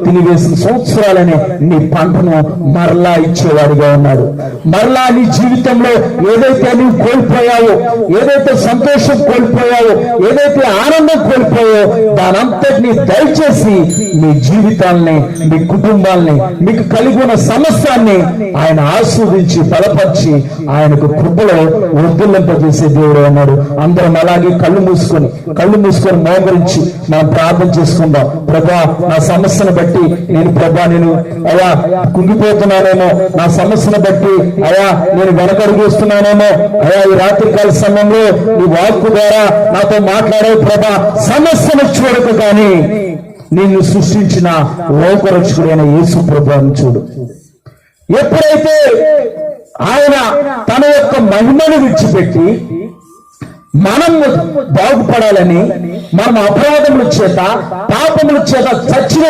తినివేసిన సంవత్సరాలనే నీ పంటను మరలా ఇచ్చేవాడిగా ఉన్నాడు. మరలా నీ జీవితంలో ఏదైతే నువ్వు కోల్పోయావో, ఏదైతే సంతోషం కోల్పోయావో, ఏదైతే ఆనందం కోల్పోయావో దానంతటినీ దయచేసి మీ జీవితాల్ని, మీ కుటుంబాల్ని, మీకు కలిగి ఉన్న సమస్యాన్ని ఆయన ఆస్వాదించి బలపరిచి ఆయనకు కృపలో వదిలింపజేసే దేవుడు అన్నాడు. అందరం అలాగే కళ్ళు మూసుకొని మోకరించి మనం ప్రార్థన చేసుకుందాం. ప్రభా, నా సమస్యను బట్టి నేను అయా కుంగిపోతున్నానేమో, నా సమస్యను బట్టి అయా నేను వెనకడుగుస్తున్నానేమో, అయా ఈ రాత్రికాల సమయంలో నీ వాక్కు ద్వారా నాతో మాట్లాడే ప్రభా, సమస్యను చూడకు కానీ నిన్ను సృష్టించిన లోకరక్షకుడైన యేసు ప్రభువును చూడు. ఎప్పుడైతే ఆయన తన యొక్క మహిమను విడిచిపెట్టి మనం బాగుపడాలని, మనం అపరాధముల చేత, పాపముల చేత చచ్చిన